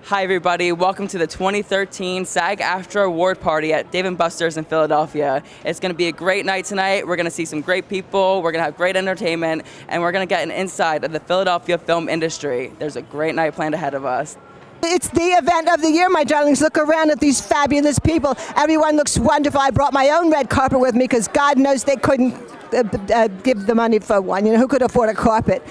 Hi everybody, welcome to the 2013 SAG-AFTRA Award Party at Dave & Buster's in Philadelphia. It's going to be a great night tonight. We're going to see some great people, we're going to have great entertainment, and we're going to get an insight of the Philadelphia film industry. There's a great night planned ahead of us. It's the event of the year, my darlings. Look around at these fabulous people. Everyone looks wonderful. I brought my own red carpet with me because God knows they couldn't give the money for one. You know, who could afford a carpet?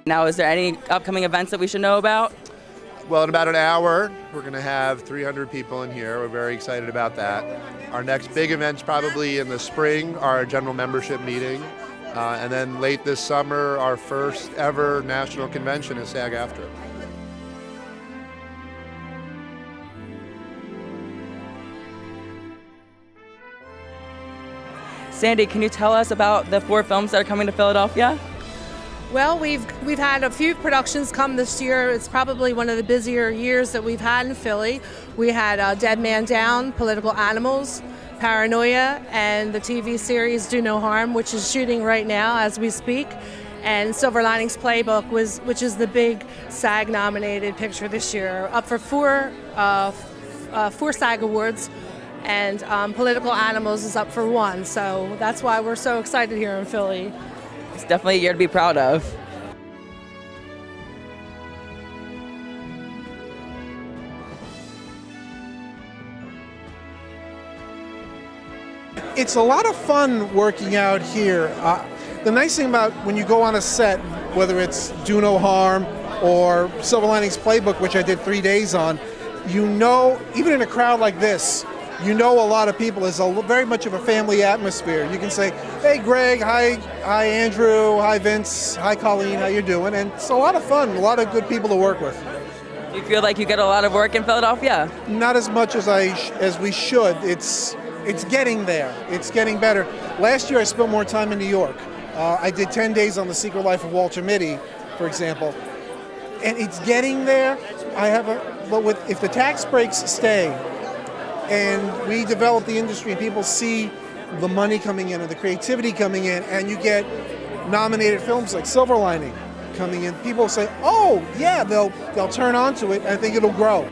Now, is there any upcoming events that we should know about? Well, in about an hour, we're going to have 300 people in here. We're very excited about that. Our next big event's probably in the spring, our general membership meeting. And then late this summer, our first ever national convention is SAG-AFTRA. Sandy, can you tell us about the 4 films that are coming to Philadelphia? Well, we've had a few productions come this year. It's probably one of the busier years that we've had in Philly. We had Dead Man Down, Political Animals, Paranoia, and the TV series Do No Harm, which is shooting right now as we speak. And Silver Linings Playbook, which is the big SAG-nominated picture this year, up for four SAG Awards. And Political Animals is up for 1. So that's why we're so excited here in Philly. It's definitely a year to be proud of. It's a lot of fun working out here. The nice thing about when you go on a set, whether it's Do No Harm or Silver Linings Playbook, which I did 3 days on, you know, even in a crowd like this, you know a lot of people. There's very much of a family atmosphere. You can say, hey Greg, hi Andrew, hi Vince, hi Colleen, how you doing? And it's a lot of fun, a lot of good people to work with. Do you feel like you get a lot of work in Philadelphia? Not as much as we should. It's getting there. It's getting better. Last year I spent more time in New York. I did 10 days on The Secret Life of Walter Mitty, for example. And it's getting there. If the tax breaks stay, and we develop the industry and people see the money coming in and the creativity coming in, and you get nominated films like Silver Lining coming in, people say, oh yeah, they'll turn on to it, and I think it'll grow.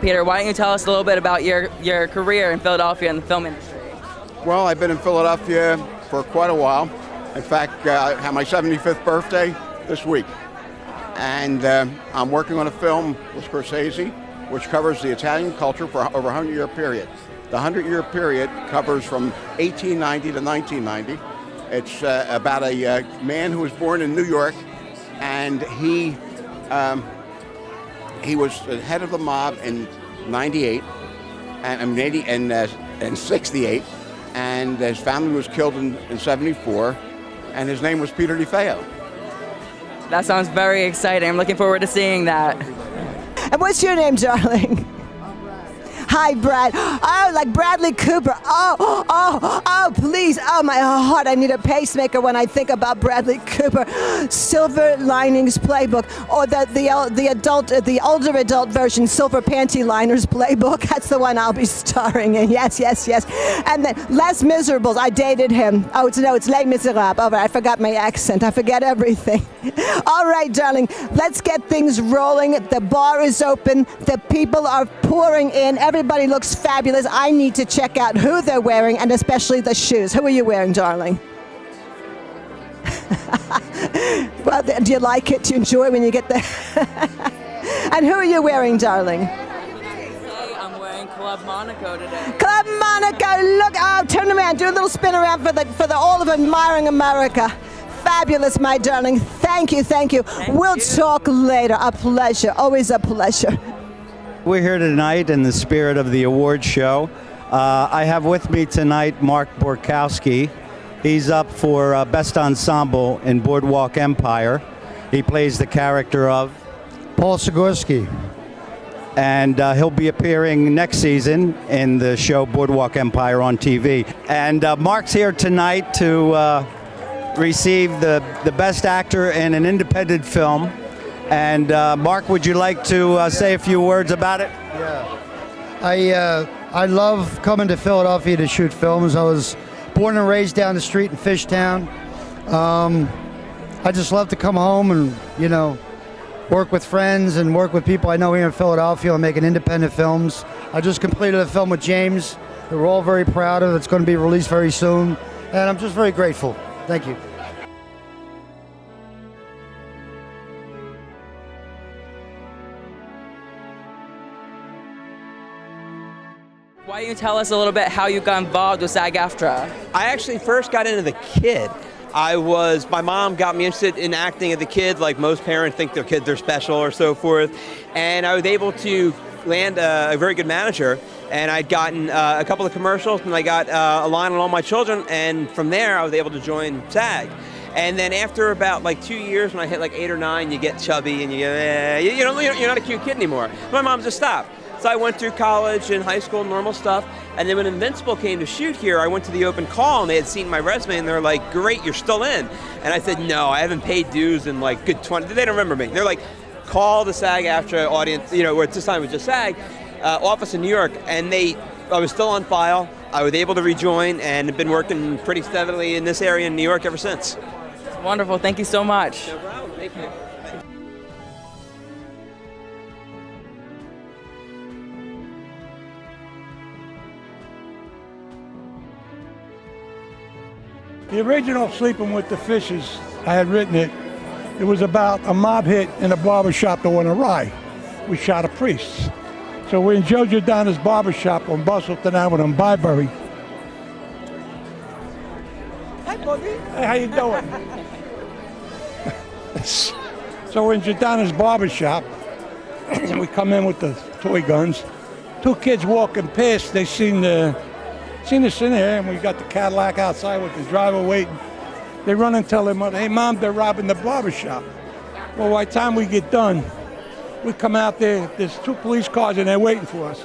Peter, why don't you tell us a little bit about your career in Philadelphia in the film industry? Well, I've been in Philadelphia for quite a while. In fact, I had my 75th birthday this week. And I'm working on a film with Scorsese, which covers the Italian culture for over a 100-year period. The 100-year period covers from 1890 to 1990. It's about a man who was born in New York, and he was the head of the mob in 98 and 68, and his family was killed in 74. And his name was Peter DeFeo. That sounds very exciting. I'm looking forward to seeing that. And what's your name, darling? Hi, Brad. Oh, like Bradley Cooper. Oh, please. Oh, my heart. I need a pacemaker when I think about Bradley Cooper. Silver Linings Playbook, or the older adult version, Silver Panty Liners Playbook. That's the one I'll be starring in. Yes. And then Les Miserables. I dated him. Oh, it's Les Miserables. Oh, I forgot my accent. I forget everything. All right, darling. Let's get things rolling. The bar is open. The people are pouring in. Everybody looks fabulous. I need to check out who they're wearing, and especially the shoes. Who are you wearing, darling? Well, do you like it? Do you enjoy when you get there? And who are you wearing, darling? I'm wearing Club Monaco today. Club Monaco, look! Oh, turn around, do a little spin around for the all of admiring America. Fabulous, my darling. Thank you. We'll talk later. A pleasure, always a pleasure. We're here tonight in the spirit of the award show. I have with me tonight Mark Borkowski. He's up for Best Ensemble in Boardwalk Empire. He plays the character of Paul Sikorsky. And he'll be appearing next season in the show Boardwalk Empire on TV. And Mark's here tonight to receive the Best Actor in an Independent Film. And Mark, would you like to say a few words about it? Yeah. I love coming to Philadelphia to shoot films. I was born and raised down the street in Fishtown. I just love to come home and, work with friends and work with people I know here in Philadelphia and making independent films. I just completed a film with James that we're all very proud of. It's going to be released very soon. And I'm just very grateful. Thank you. Why don't you tell us a little bit how you got involved with SAG-AFTRA? I actually first got into The Kid. My mom got me interested in acting as a kid, like most parents think their kids are special or so forth. And I was able to land a very good manager. And I'd gotten a couple of commercials, and I got a line on All My Children. And from there, I was able to join SAG. And then after about 2 years, when I hit 8 or 9, you get chubby and you get, you're not a cute kid anymore. My mom just stopped. So I went through college and high school, normal stuff. And then when Invincible came to shoot here, I went to the open call and they had seen my resume and they're like, great, you're still in. And I said, no, I haven't paid dues in good 20, they don't remember me. They're like, call the SAG-AFTRA audience, where at this time it was just SAG, office in New York. And I was still on file. I was able to rejoin and have been working pretty steadily in this area in New York ever since. Wonderful, thank you so much. No problem, thank you. The original Sleeping with the Fishes, I had written it. It was about a mob hit in a barbershop that went awry. We shot a priest. So we're in Joe Giordano's barbershop on Bustleton Avenue in Byberry. Hi, Bobby. Hey, how you doing? So we're in Giordano's barbershop, and we come in with the toy guns. Two kids walking past, they seen us in there, and we got the Cadillac outside with the driver waiting. They run and tell their mother, hey, Mom, they're robbing the barbershop. Well, by the time we get done, we come out there, there's two police cars, and they're waiting for us.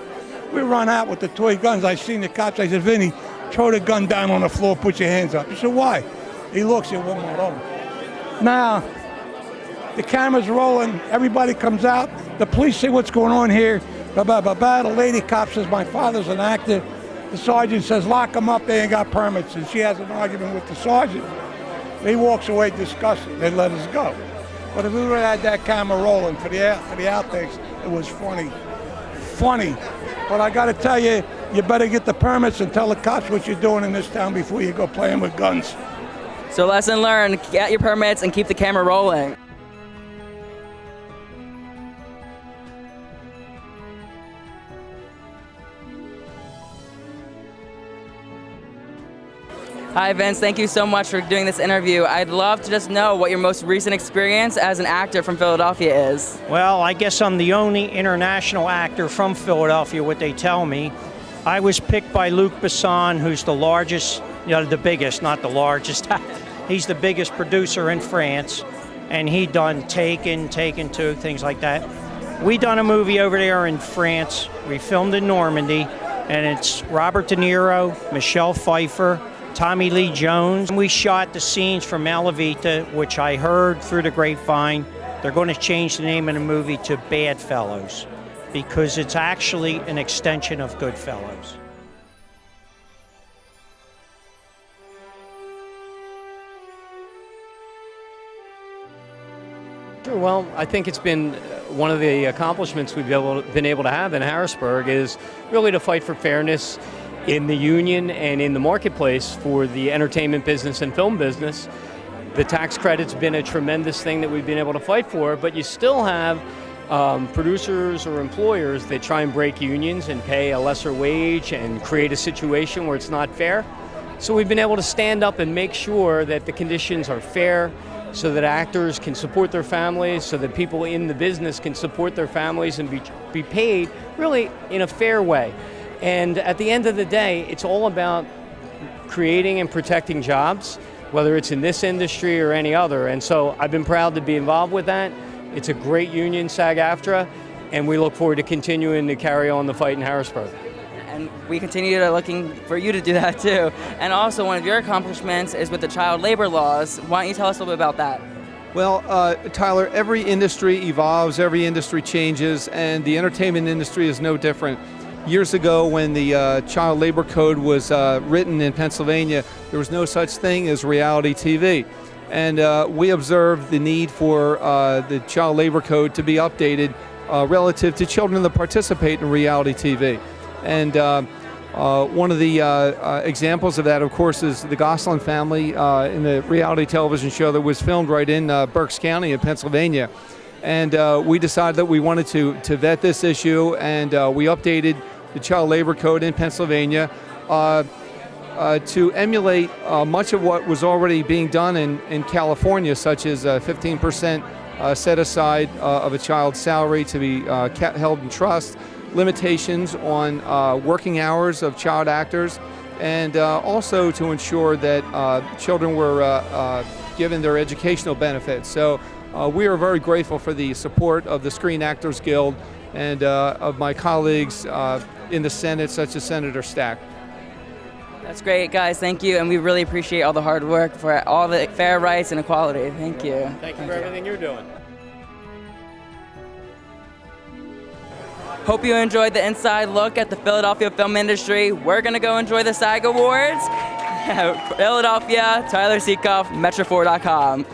We run out with the toy guns. I seen the cops. I said, Vinny, throw the gun down on the floor, put your hands up. He said, why? He looks at one more over. Now, the camera's rolling. Everybody comes out. The police say, what's going on here? Blah, blah, blah, blah. The lady cop says, my father's an actor. The sergeant says, lock them up, they ain't got permits. And she has an argument with the sergeant. He walks away disgusted. They let us go. But if we would have had that camera rolling for the outtakes, it was funny. Funny. But I got to tell you, you better get the permits and tell the cops what you're doing in this town before you go playing with guns. So lesson learned, get your permits and keep the camera rolling. Hi Vince, thank you so much for doing this interview. I'd love to just know what your most recent experience as an actor from Philadelphia is. Well, I guess I'm the only international actor from Philadelphia, what they tell me. I was picked by Luc Besson, who's the largest, the biggest, not the largest. He's the biggest producer in France, and he done Taken, Taken 2, things like that. We done a movie over there in France. We filmed in Normandy, and it's Robert De Niro, Michelle Pfeiffer, Tommy Lee Jones. We shot the scenes from Malavita, which I heard through the grapevine. They're going to change the name of the movie to Bad Fellows, because it's actually an extension of Goodfellas. Sure. Well, I think it's been one of the accomplishments we've been able to have in Harrisburg is really to fight for fairness in the union and in the marketplace for the entertainment business and film business. The tax credit's been a tremendous thing that we've been able to fight for, but you still have producers or employers that try and break unions and pay a lesser wage and create a situation where it's not fair. So we've been able to stand up and make sure that the conditions are fair, so that actors can support their families, so that people in the business can support their families and be paid really in a fair way. And at the end of the day, it's all about creating and protecting jobs, whether it's in this industry or any other. And so I've been proud to be involved with that. It's a great union, SAG-AFTRA, and we look forward to continuing to carry on the fight in Harrisburg. And we continue to looking for you to do that too. And also one of your accomplishments is with the child labor laws. Why don't you tell us a little bit about that? Well, Tyler, every industry evolves, every industry changes, and the entertainment industry is no different. Years ago, when the child labor code was written in Pennsylvania, there was no such thing as reality TV. And we observed the need for the child labor code to be updated relative to children that participate in reality TV. And one of the examples of that, of course, is the Gosselin family in the reality television show that was filmed right in Berks County in Pennsylvania. And we decided that we wanted to vet this issue, and we updated the child labor code in Pennsylvania to emulate much of what was already being done in California, such as 15% set aside of a child's salary to be held in trust, limitations on working hours of child actors, and also to ensure that children were given their educational benefits. So we are very grateful for the support of the Screen Actors Guild and of my colleagues in the Senate, such as Senator Stack. That's great, guys. Thank you. And we really appreciate all the hard work for all the fair rights and equality. Thank you. Thank you for everything you're doing. Hope you enjoyed the inside look at the Philadelphia film industry. We're going to go enjoy the SAG Awards. Philadelphia, Tyler Seekoff, Metro4.com.